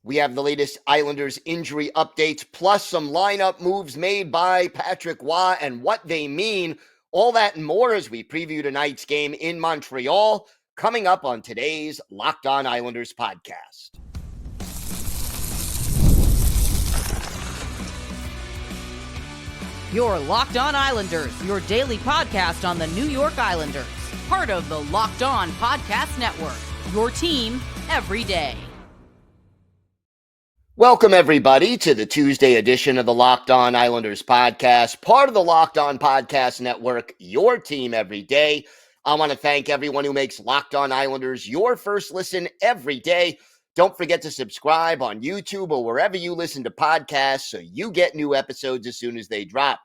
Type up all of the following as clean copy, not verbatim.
We have the latest Islanders injury updates, plus some lineup moves made by Patrick Roy and what they mean. All that and more as we preview tonight's game in Montreal, coming up on today's Locked On Islanders podcast. Your Locked On Islanders, your daily podcast on the New York Islanders. Part of the Locked On Podcast Network, your team every day. Welcome, everybody, to the Tuesday edition of the Locked On Islanders podcast, part of the Locked On Podcast Network, your team every day. I want to thank everyone who makes Locked On Islanders your first listen every day. Don't forget to subscribe on YouTube or wherever you listen to podcasts so you get new episodes as soon as they drop.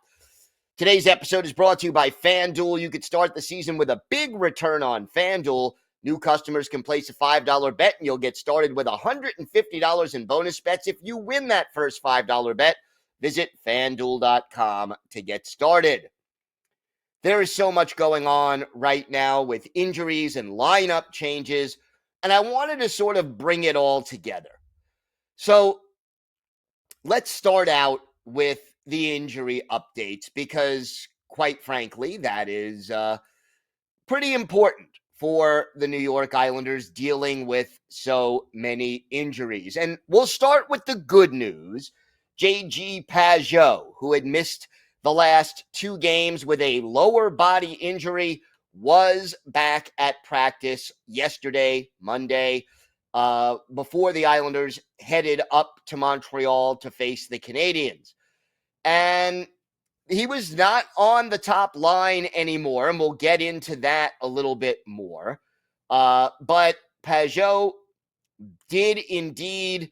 Today's episode is brought to you by FanDuel. You could start the season with a big return on FanDuel. New customers can place a $5 bet, and you'll get started with $150 in bonus bets if you win that first $5 bet. Visit FanDuel.com to get started. There is so much going on right now with injuries and lineup changes, and I wanted to sort of bring it all together. So let's start out with the injury updates because, quite frankly, that is pretty important for the New York Islanders dealing with so many injuries. And we'll start with the good news. J.G. Pageau, who had missed the last two games with a lower body injury, was back at practice yesterday, Monday, before the Islanders headed up to Montreal to face the Canadiens. And he was not on the top line anymore, and we'll get into that a little bit more. But Pageau did indeed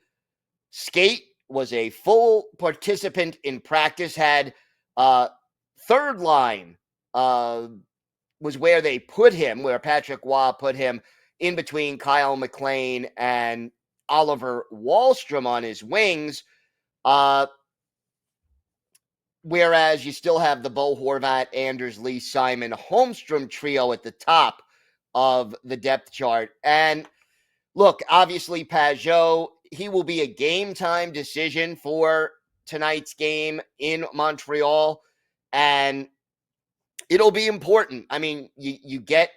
skate, was a full participant in practice, had third line was where they put him, where Patrick Roy put him in between Kyle McLean and Oliver Wahlstrom on his wings. Whereas you still have the Bo Horvat, Anders Lee, Simon Holmstrom trio at the top of the depth chart. And look, obviously Pageau, he will be a game time decision for tonight's game in Montreal. And it'll be important. I mean, you get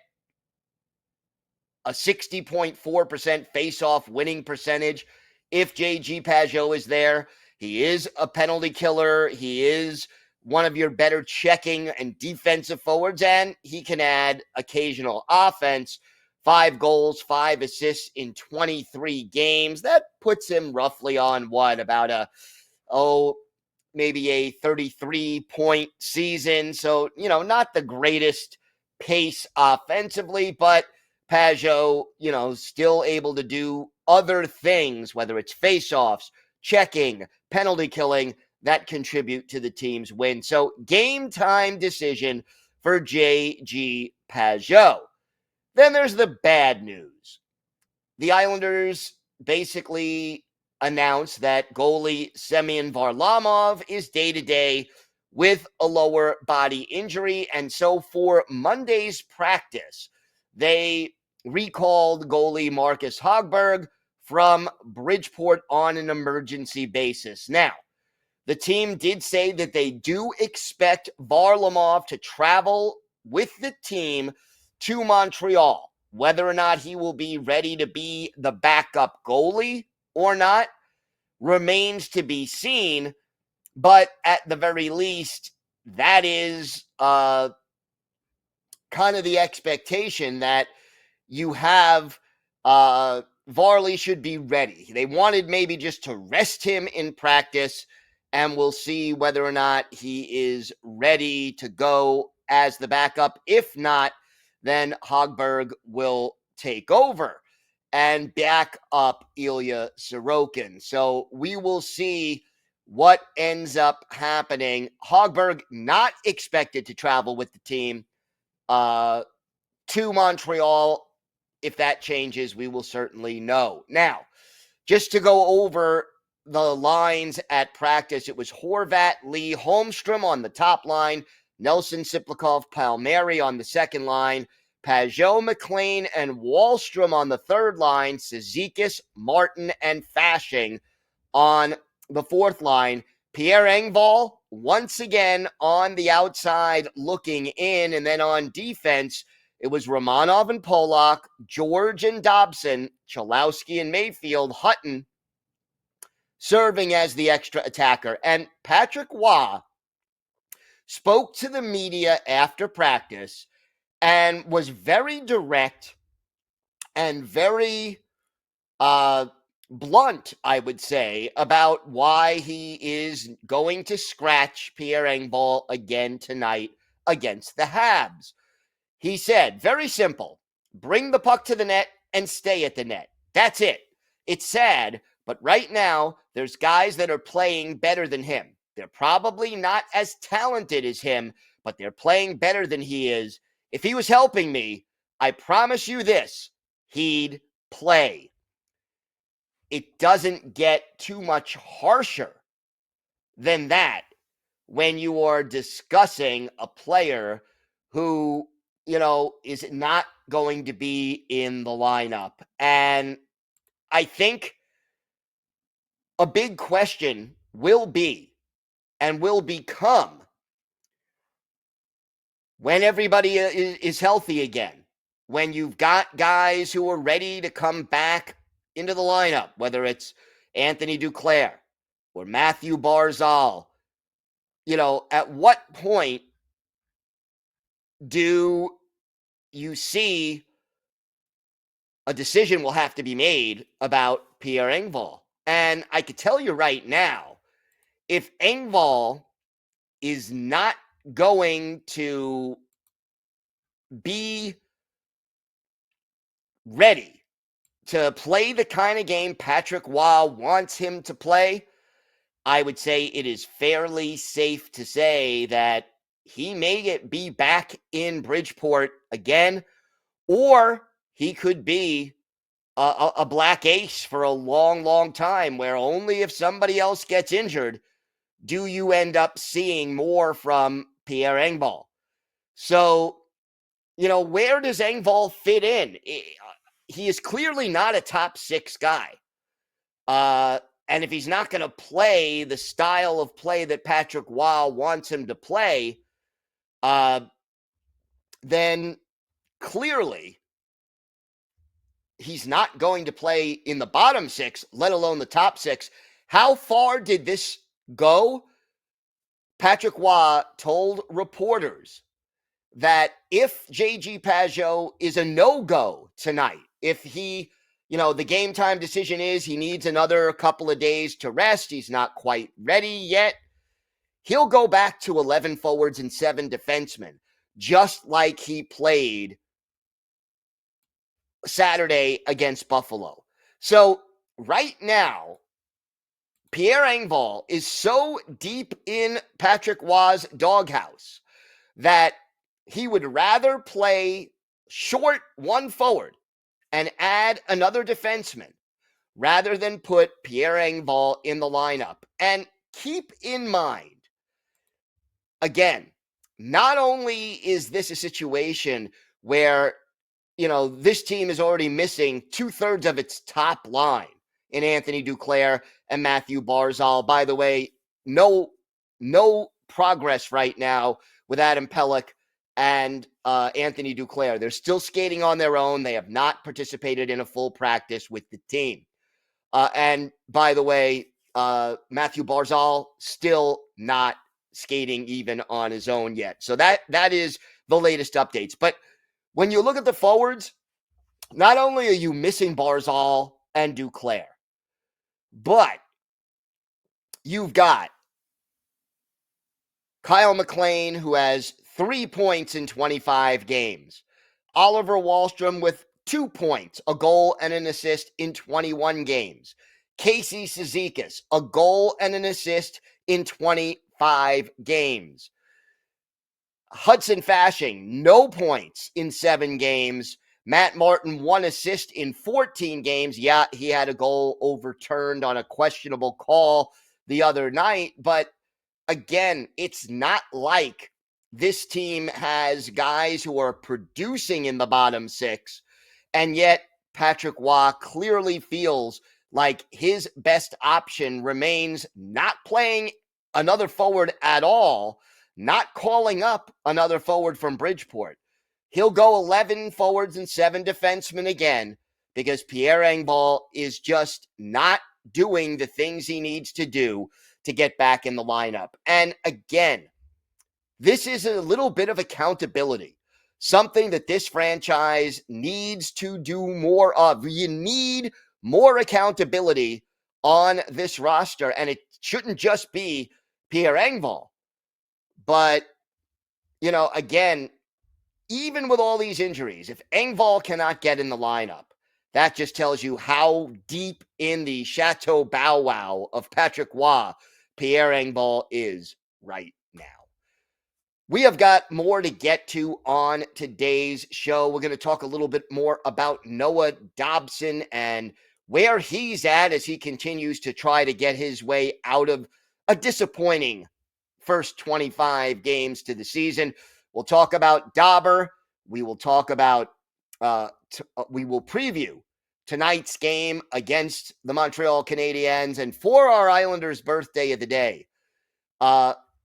a 60.4% face-off winning percentage if J.G. Pageau is there. He is a penalty killer. He is one of your better checking and defensive forwards, and he can add occasional offense. 5 goals, 5 assists in 23 games. That puts him roughly on what? About maybe a 33-point season. So, not the greatest pace offensively, but Pageau, still able to do other things, whether it's face-offs, checking, penalty killing, that contribute to the team's win. So game time decision for J.G. Pageau. Then there's the bad news. The Islanders basically announced that goalie Semyon Varlamov is day-to-day with a lower body injury. And so for Monday's practice, they recalled goalie Marcus Hogberg from Bridgeport on an emergency basis. Now, the team did say that they do expect Varlamov to travel with the team to Montreal. Whether or not he will be ready to be the backup goalie or not remains to be seen. But at the very least, that is kind of the expectation that you have. Varley should be ready. They wanted maybe just to rest him in practice, and we'll see whether or not he is ready to go as the backup. If not, then Hogberg will take over and back up Ilya Sorokin. So we will see what ends up happening. Hogberg not expected to travel with the team to Montreal. If that changes, we will certainly know. Now, just to go over the lines at practice, it was Horvat, Lee, Holmstrom on the top line, Nelson, Siplikov, Palmieri on the second line, Pageau, McLean, and Wahlstrom on the third line, Cizikas, Martin, and Fasching on the fourth line. Pierre Engvall, once again, on the outside looking in. And then on defense, it was Romanov and Polak, George and Dobson, Chalowski and Mayfield, Hutton serving as the extra attacker. And Patrick Waugh spoke to the media after practice and was very direct and very blunt, I would say, about why he is going to scratch Pierre Engvall again tonight against the Habs. He said, very simple, bring the puck to the net and stay at the net. That's it. It's sad, but right now, there's guys that are playing better than him. They're probably not as talented as him, but they're playing better than he is. If he was helping me, I promise you this, he'd play. It doesn't get too much harsher than that when you are discussing a player who, is not going to be in the lineup. And I think a big question will be and will become when everybody is healthy again, when you've got guys who are ready to come back into the lineup, whether it's Anthony Duclair or Matthew Barzal, at what point do you see a decision will have to be made about Pierre Engvall? And I could tell you right now, if Engvall is not going to be ready to play the kind of game Patrick Waugh wants him to play, I would say it is fairly safe to say that he may be back in Bridgeport again, or he could be a black ace for a long, long time, where only if somebody else gets injured do you end up seeing more from Pierre Engvall. So, where does Engvall fit in? He is clearly not a top six guy. And if he's not going to play the style of play that Patrick Waugh wants him to play, then clearly he's not going to play in the bottom six, let alone the top six. How far did this go? Patrick Waugh told reporters that if J.G. Pageau is a no-go tonight, if he, the game time decision is he needs another couple of days to rest, he's not quite ready yet, he'll go back to 11 forwards and 7 defensemen, just like he played Saturday against Buffalo. So right now, Pierre Engvall is so deep in Patrick Waugh's doghouse that he would rather play short one forward and add another defenseman rather than put Pierre Engvall in the lineup. And keep in mind, again, not only is this a situation where, this team is already missing 2/3 of its top line in Anthony Duclair and Matthew Barzal. By the way, no progress right now with Adam Pelech and Anthony Duclair. They're still skating on their own. They have not participated in a full practice with the team. And by the way, Matthew Barzal still not skating even on his own yet. So that is the latest updates. But when you look at the forwards, not only are you missing Barzal and Duclair, but you've got Kyle McLean, who has 3 points in 25 games. Oliver Wahlstrom with 2 points, a goal and an assist in 21 games. Casey Cizikas, a goal and an assist in 25 games. Hudson Fasching, no points in 7 games. Matt Martin, 1 assist in 14 games. Yeah, he had a goal overturned on a questionable call the other night. But again, it's not like this team has guys who are producing in the bottom six, and yet Patrick Roy clearly feels like his best option remains not playing another forward at all, not calling up another forward from Bridgeport. He'll go 11 forwards and 7 defensemen again because Pierre Engvall is just not doing the things he needs to do to get back in the lineup. And again, this is a little bit of accountability, something that this franchise needs to do more of. You need more accountability on this roster, and it shouldn't just be Pierre Engvall. But, again, even with all these injuries, if Engvall cannot get in the lineup, that just tells you how deep in the Chateau Bow Wow of Patrick Roy Pierre Engvall is right now. We have got more to get to on today's show. We're going to talk a little bit more about Noah Dobson and where he's at as he continues to try to get his way out of a disappointing first 25 games to the season. We'll talk about Dauber. We will talk about, we will preview tonight's game against the Montreal Canadiens. And for our Islanders' birthday of the day,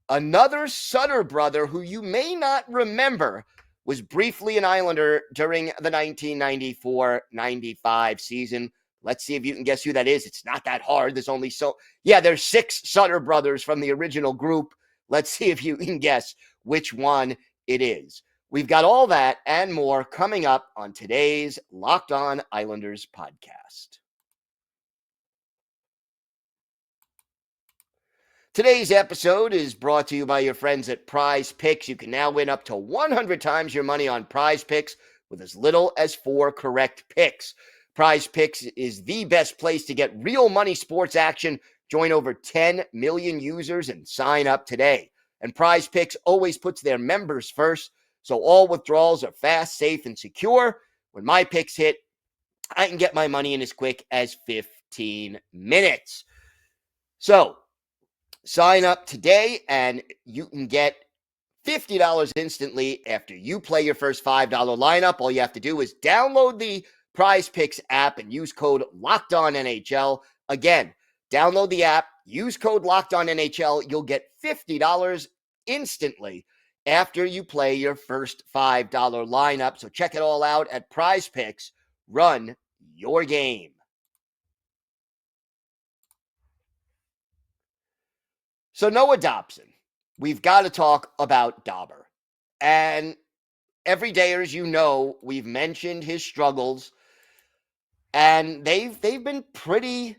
another Sutter brother who you may not remember was briefly an Islander during the 1994-95 season. Let's see if you can guess who that is. It's not that hard. There's 6 Sutter brothers from the original group. Let's see if you can guess which one it is. We've got all that and more coming up on today's Locked On Islanders podcast. Today's episode is brought to you by your friends at Prize Picks. You can now win up to 100 times your money on Prize Picks with as little as 4 correct picks. Prize Picks is the best place to get real money sports action. Join over 10 million users and sign up today. And Prize Picks always puts their members first, so all withdrawals are fast, safe, and secure. When my picks hit, I can get my money in as quick as 15 minutes. So, sign up today and you can get $50 instantly after you play your first $5 lineup. All you have to do is download the Prize Picks app and use code LOCKEDONNHL. Again, download the app, use code LOCKEDONNHL. You'll get $50 instantly after you play your first $5 lineup. So check it all out at Prize Picks. Run your game. So Noah Dobson, we've got to talk about Dauber. And everydayers, we've mentioned his struggles, and they've been pretty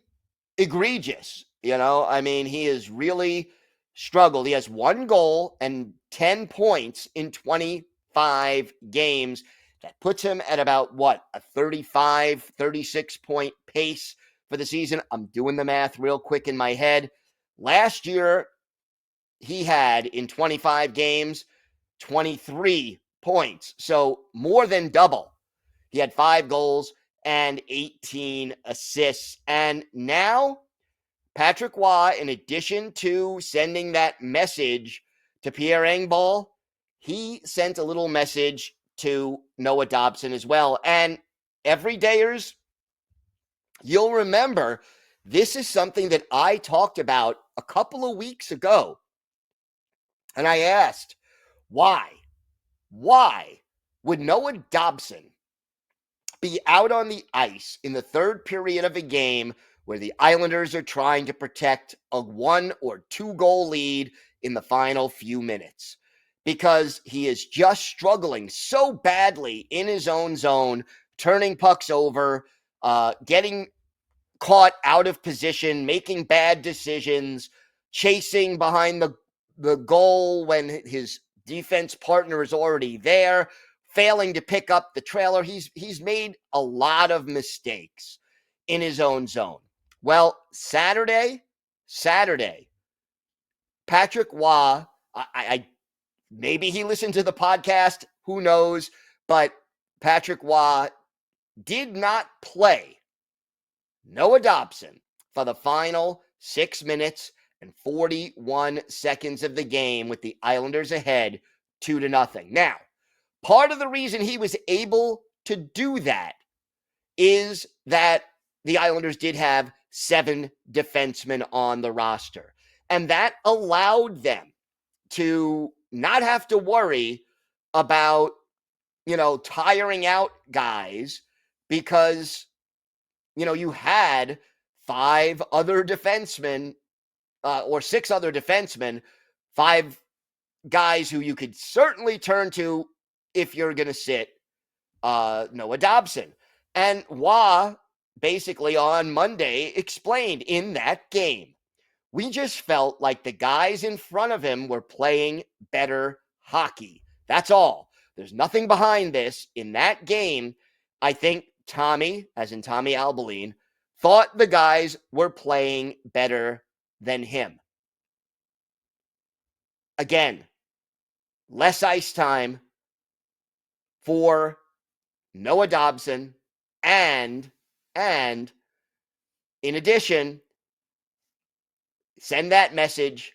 egregious. He has really struggled. He has 1 goal and 10 points in 25 games. That puts him at about, a 35, 36-point pace for the season. I'm doing the math real quick in my head. Last year, he had, in 25 games, 23 points. So more than double. He had 5 goals and 18 assists. And now, Patrick Roy, in addition to sending that message to Pierre Engvall, he sent a little message to Noah Dobson as well. And everydayers, you'll remember, this is something that I talked about a couple of weeks ago. And I asked, why would Noah Dobson be out on the ice in the third period of a game where the Islanders are trying to protect a 1 or 2 goal lead in the final few minutes? Because he is just struggling so badly in his own zone, turning pucks over, getting caught out of position, making bad decisions, chasing behind the goal when his defense partner is already there, failing to pick up the trailer. He's made a lot of mistakes in his own zone. Well, Saturday, Patrick Roy, I maybe he listened to the podcast, who knows, but Patrick Roy did not play Noah Dobson for the final 6 minutes and 41 seconds of the game with the Islanders ahead 2-0. Now, part of the reason he was able to do that is that the Islanders did have 7 defensemen on the roster. And that allowed them to not have to worry about, tiring out guys because, you had 5 other defensemen or 6 other defensemen, 5 guys who you could certainly turn to if you're going to sit Noah Dobson. And Wah basically on Monday explained in that game, we just felt like the guys in front of him were playing better hockey. That's all. There's nothing behind this. In that game, I think Tommy, as in Tommy Albaline, thought the guys were playing better than him. Again, less ice time for Noah Dobson, and in addition, send that message,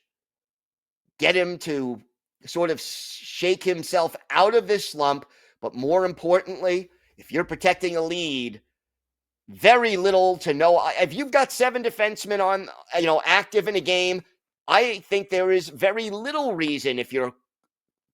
get him to sort of shake himself out of this slump. But more importantly, if you're protecting a lead, very little to no. If you've got 7 defensemen on, active in a game, I think there is very little reason, if you're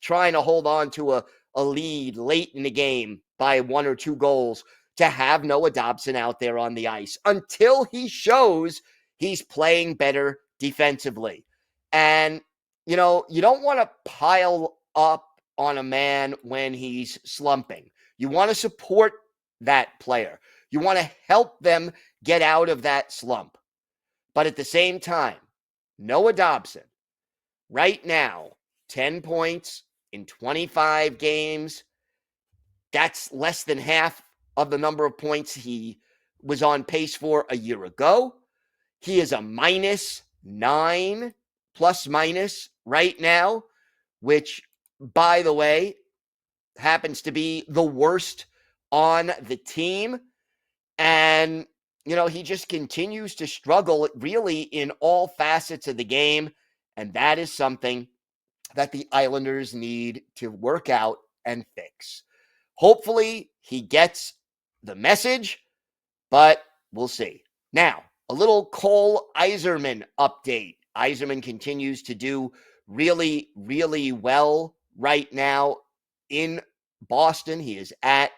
trying to hold on to a lead late in the game by 1 or 2 goals, to have Noah Dobson out there on the ice until he shows he's playing better defensively. And, you don't want to pile up on a man when he's slumping. You want to support that player. You want to help them get out of that slump. But at the same time, Noah Dobson, right now, 10 points in 25 games. That's less than half of the number of points he was on pace for a year ago. He is a -9 plus minus right now, which, by the way, happens to be the worst on the team. And, he just continues to struggle really in all facets of the game. And that is something that the Islanders need to work out and fix. Hopefully he gets the message, but we'll see. Now, a little Cole Eiserman update. Eiserman continues to do really, really well right now in Boston. He is at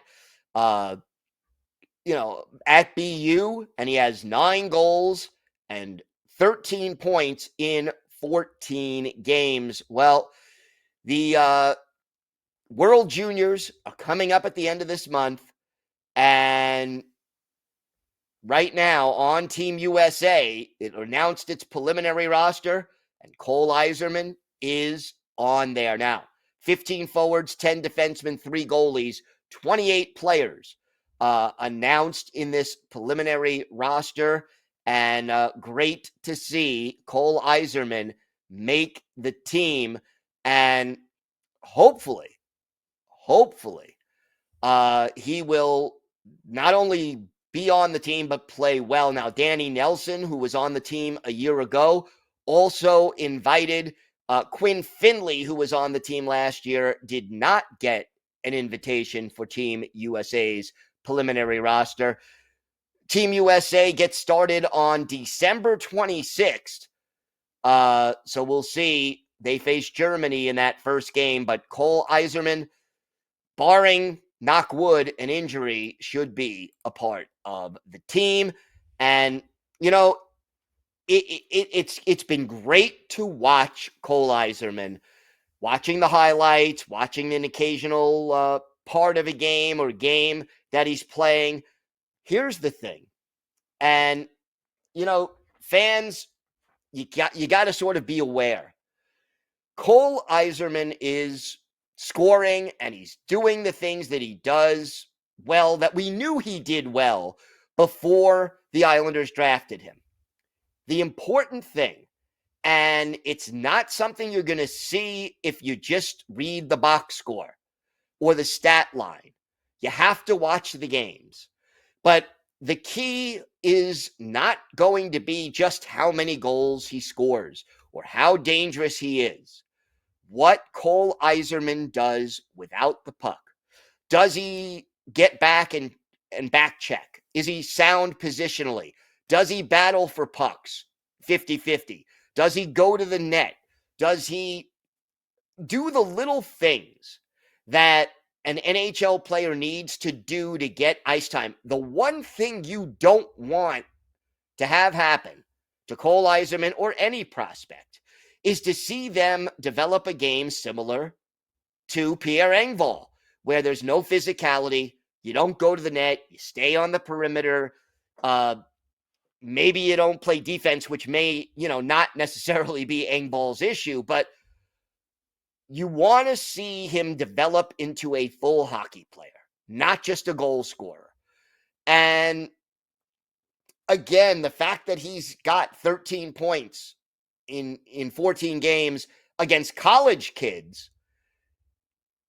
BU, and he has 9 goals and 13 points in 14 games. Well, the World Juniors are coming up at the end of this month, and right now on Team USA, it announced its preliminary roster, and Cole Eiserman is on there now. 15 forwards, 10 defensemen, 3 goalies, 28 players announced in this preliminary roster, and great to see Cole Eiserman make the team, and hopefully, he will not only be on the team, but play well. Now, Danny Nelson, who was on the team a year ago, also invited. Quinn Finley, who was on the team last year, did not get an invitation for Team USA's preliminary roster. Team USA gets started on December 26th. So we'll see. They face Germany in that first game, but Cole Eiserman, barring, knock wood, an injury, should be a part of the team. And, it's been great to watch Cole Eiserman, watching the highlights, watching an occasional part of a game or game that he's playing. Here's the thing. And, fans, you got to sort of be aware. Cole Eiserman is scoring, and he's doing the things that he does well, that we knew he did well before the Islanders drafted him. The important thing, and it's not something you're going to see if you just read the box score or the stat line. You have to watch the games. But the key is not going to be just how many goals he scores or how dangerous he is. what Cole Eiserman does without the puck. Does he get back and back check? Is he sound positionally? Does he battle for pucks 50-50? Does he go to the net? Does he do the little things that an NHL player needs to do to get ice time? The one thing you don't want to have happen to Cole Eiserman or any prospect is to see them develop a game similar to Pierre Engvall, where there's no physicality. You don't go to the net. You stay on the perimeter. Maybe you don't play defense, which may, not necessarily be Engvall's issue, but you want to see him develop into a full hockey player, not just a goal scorer. And again, the fact that he's got 13 points in 14 games against college kids,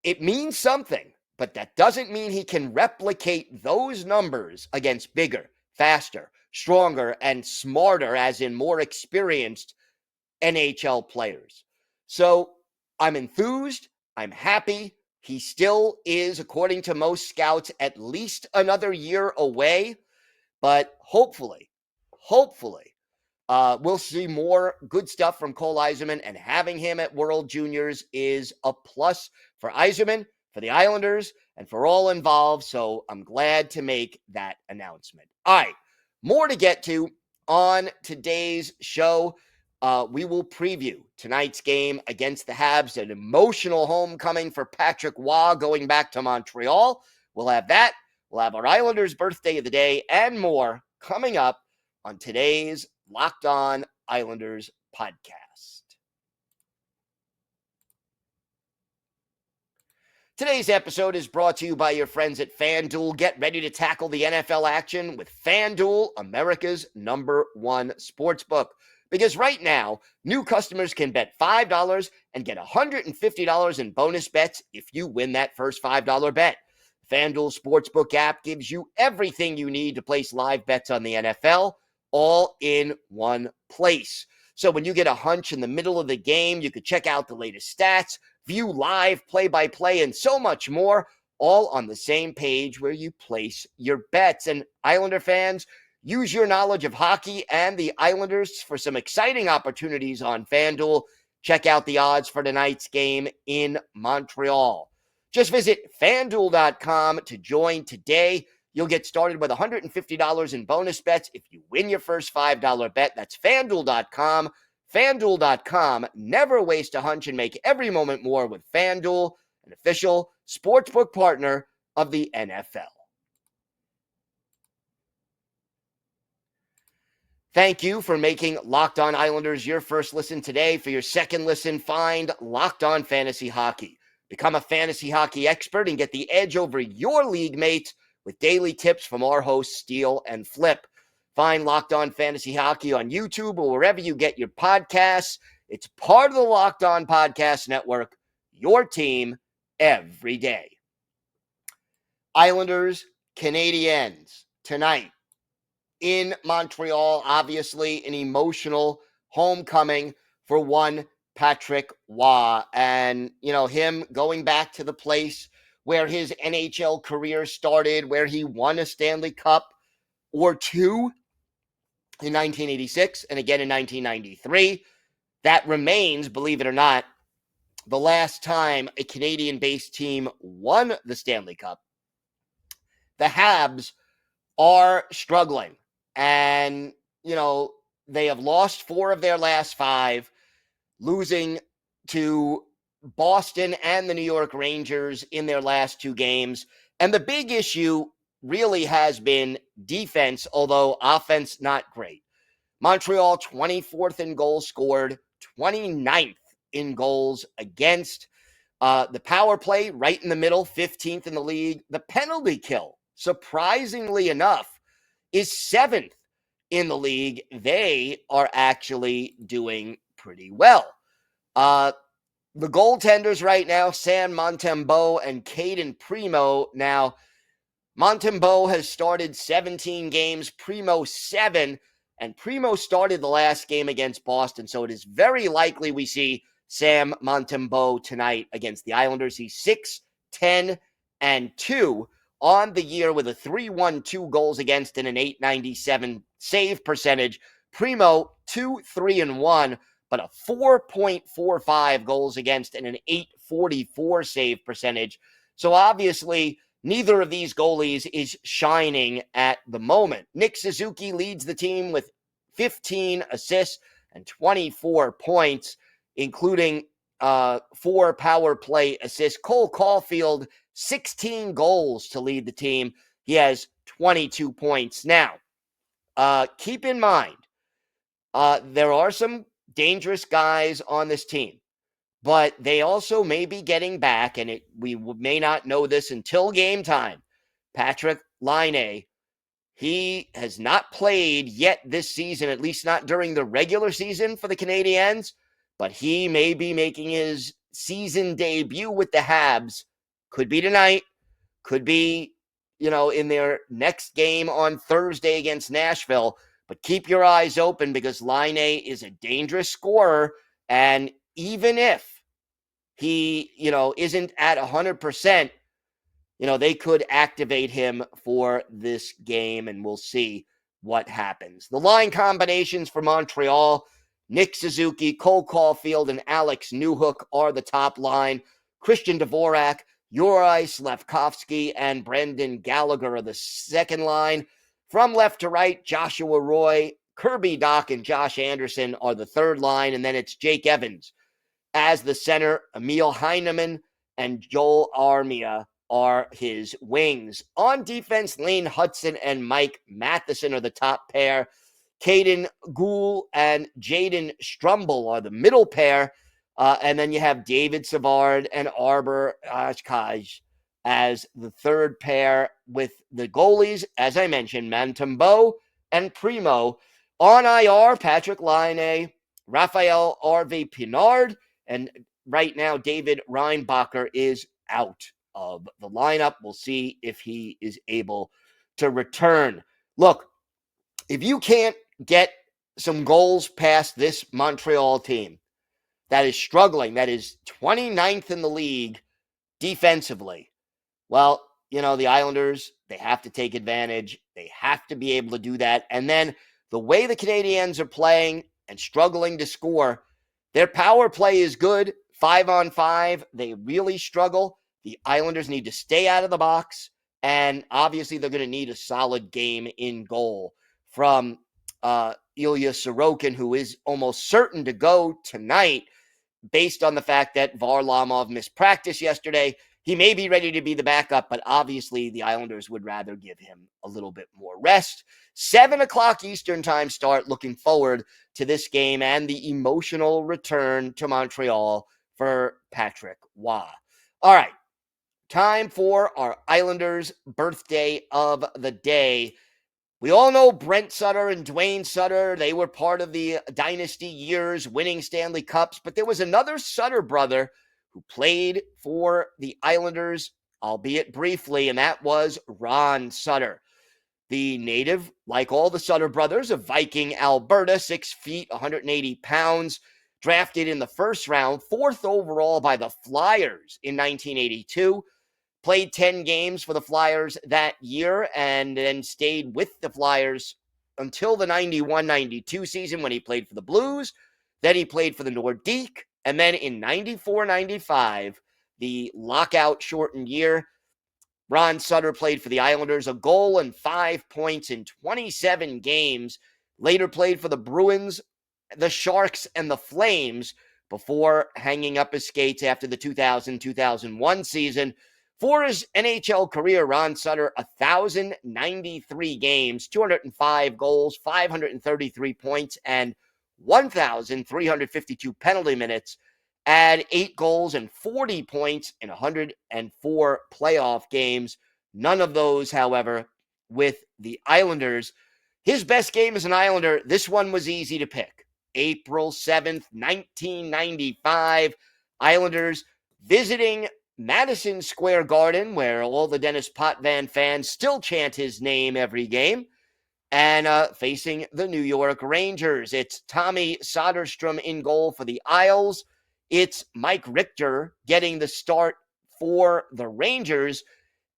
it means something, but that doesn't mean he can replicate those numbers against bigger, faster, stronger, and smarter, as in more experienced NHL players. So I'm enthused. I'm happy. He still is, according to most scouts, at least another year away. But hopefully, we'll see more good stuff from Cole Eiserman, and having him at World Juniors is a plus for Eiserman, for the Islanders, and for all involved. So I'm glad to make that announcement. All right, more to get to on today's show. We will preview tonight's game against the Habs, an emotional homecoming for Patrick Roy going back to Montreal. We'll have that. We'll have our Islanders' birthday of the day and more coming up on today's Locked On Islanders podcast. Today's episode is brought to you by your friends at FanDuel. Get ready to tackle the NFL action with FanDuel, America's #1 sportsbook. Because right now, new customers can bet $5 and get $150 in bonus bets if you win that first $5 bet. FanDuel Sportsbook app gives you everything you need to place live bets on the NFL, all in one place. So when you get a hunch in the middle of the game, you could check out the latest stats, view live play-by-play, and so much more, all on the same page where you place your bets. And Islander fans, use your knowledge of hockey and the Islanders for some exciting opportunities on FanDuel. Check out the odds for tonight's game in Montreal. Just visit FanDuel.com to join today. You'll get started with $150 in bonus bets if you win your first $5 bet. That's FanDuel.com. FanDuel.com. Never waste a hunch and make every moment more with FanDuel, an official sportsbook partner of the NFL. Thank you for making Locked On Islanders your first listen today. For your second listen, find Locked On Fantasy Hockey. Become a fantasy hockey expert and get the edge over your league mates with daily tips from our hosts, Steele and Flip. Find Locked On Fantasy Hockey on YouTube or wherever you get your podcasts. It's part of the Locked On Podcast Network, your team every day. Islanders, Canadiens, tonight in Montreal. Obviously, an emotional homecoming for one Patrick Roy. And, him going back to the place where his NHL career started, where he won a Stanley Cup or two in 1986 and again in 1993. That remains, believe it or not, the last time a Canadian-based team won the Stanley Cup. The Habs are struggling. And, they have lost 4 of their last 5, losing to Boston and the New York Rangers in their last 2 games. And the big issue really has been defense, although offense not great. Montreal 24th in goals scored, 29th in goals against. The power play right in the middle, 15th in the league. The penalty kill, surprisingly enough, is 7th in the league. They are actually doing pretty well. The goaltenders right now, Sam Montembeault and Caden Primo. Now, Montembeault has started 17 games, Primo 7, and Primo started the last game against Boston, so it is very likely we see Sam Montembeault tonight against the Islanders. He's 6-10-2 on the year with a 3.12 goals against and an .897 save percentage. Primo 2-3-1, but a 4.45 goals against and an .844 save percentage. So obviously, neither of these goalies is shining at the moment. Nick Suzuki leads the team with 15 assists and 24 points, including 4 power play assists. Cole Caulfield, 16 goals to lead the team. He has 22 points. Now, keep in mind, there are some dangerous guys on this team, but they also may be getting back, and we may not know this until game time. Patrik Laine, he has not played yet this season, at least not during the regular season for the Canadiens, but he may be making his season debut with the Habs. Could be tonight, could be, in their next game on Thursday against Nashville. But keep your eyes open because Laine is a dangerous scorer, and even if he, isn't at 100%, they could activate him for this game, and we'll see what happens. The line combinations for Montreal, Nick Suzuki, Cole Caulfield, and Alex Newhook are the top line. Christian Dvorak, Juraj Slafkovsky, and Brendan Gallagher are the second line. From left to right, Joshua Roy, Kirby Dach, and Josh Anderson are the third line, and then it's Jake Evans as the center. Emil Heineman and Joel Armia are his wings. On defense, Lane Hudson and Mike Matheson are the top pair. Caden Gould and Jaden Strumbel are the middle pair. And then you have David Savard and Arbor Ashkaj as the third pair, with the goalies, as I mentioned, Montembeault and Primo. On IR, Patrik Laine, Raphael Harvey Pinard, and right now David Reinbacher is out of the lineup. We'll see if he is able to return. Look, if you can't get some goals past this Montreal team that is struggling, that is 29th in the league defensively, well, the Islanders, they have to take advantage. They have to be able to do that. And then the way the Canadiens are playing and struggling to score, their power play is good. 5-on-5, they really struggle. The Islanders need to stay out of the box. And obviously, they're going to need a solid game in goal from Ilya Sorokin, who is almost certain to go tonight based on the fact that Varlamov missed practice yesterday. He may be ready to be the backup, but obviously the Islanders would rather give him a little bit more rest. 7 o'clock Eastern time start. Looking forward to this game and the emotional return to Montreal for Patrick Roy. All right, time for our Islanders birthday of the day. We all know Brent Sutter and Dwayne Sutter. They were part of the dynasty years, winning Stanley Cups, but there was another Sutter brother who played for the Islanders, albeit briefly, and that was Ron Sutter. The native, like all the Sutter brothers, of Viking, Alberta, 6 feet, 180 pounds, drafted in the first round, 4th overall by the Flyers in 1982. Played 10 games for the Flyers that year and then stayed with the Flyers until the 91-92 season when he played for the Blues. Then he played for the Nordique. And then in 94-95, the lockout-shortened year, Ron Sutter played for the Islanders, a goal and 5 points in 27 games. Later played for the Bruins, the Sharks, and the Flames before hanging up his skates after the 2000-2001 season. For his NHL career, Ron Sutter, 1,093 games, 205 goals, 533 points, and 1,352 penalty minutes, add 8 goals and 40 points in 104 playoff games. None of those, however, with the Islanders. His best game as an Islander, this one was easy to pick. April 7th, 1995, Islanders visiting Madison Square Garden, where all the Dennis Potvin fans still chant his name every game, and facing the New York Rangers. It's Tommy Soderstrom in goal for the Isles. it's Mike Richter getting the start for the Rangers.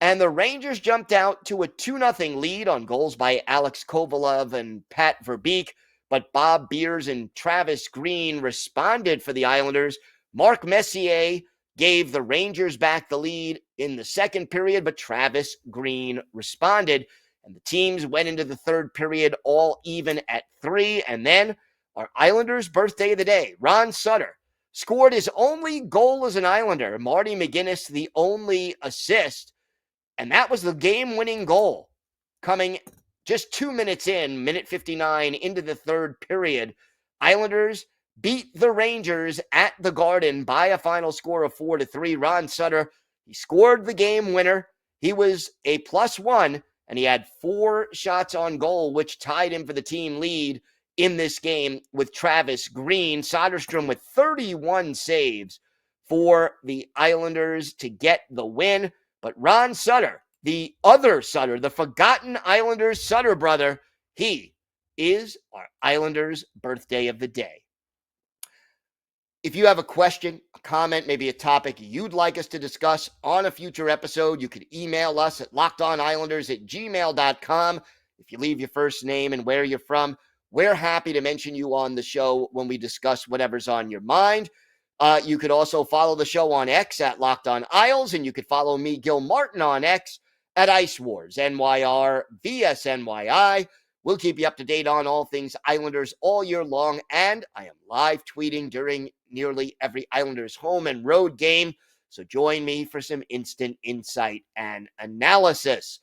And the Rangers jumped out to a 2-0 lead on goals by Alex Kovalev and Pat Verbeek. But Bob Beers and Travis Green responded for the Islanders. Mark Messier gave the Rangers back the lead in the second period, but Travis Green responded. And the teams went into the third period all even at 3. And then our Islanders' birthday of the day, Ron Sutter, scored his only goal as an Islander. Marty McGuinness, the only assist. And that was the game-winning goal coming just 2 minutes in, minute 59 into the third period. Islanders beat the Rangers at the Garden by a final score of 4-3. Ron Sutter, he scored the game winner. He was a +1, and he had 4 shots on goal, which tied him for the team lead in this game with Travis Green. Soderstrom with 31 saves for the Islanders to get the win. But Ron Sutter, the other Sutter, the forgotten Islanders Sutter brother, he is our Islanders' birthday of the day. If you have a question, a comment, maybe a topic you'd like us to discuss on a future episode, you could email us at lockedonislanders@gmail.com. If you leave your first name and where you're from, we're happy to mention you on the show when we discuss whatever's on your mind. You could also follow the show on X at Locked On Isles, and you could follow me, Gil Martin, on X at Ice Wars, NYR, VSNYI. We'll keep you up to date on all things Islanders all year long, and I am live tweeting during nearly every Islanders home and road game, so join me for some instant insight and analysis.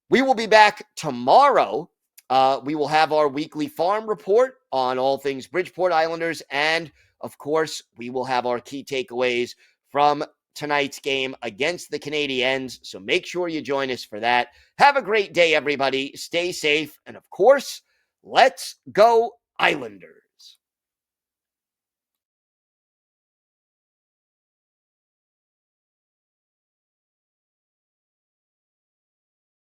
We will be back tomorrow. We will have our weekly farm report on all things Bridgeport Islanders, and of course, we will have our key takeaways from tonight's game against the Canadiens. So make sure you join us for that. Have a great day, everybody. Stay safe. And of course, let's go Islanders.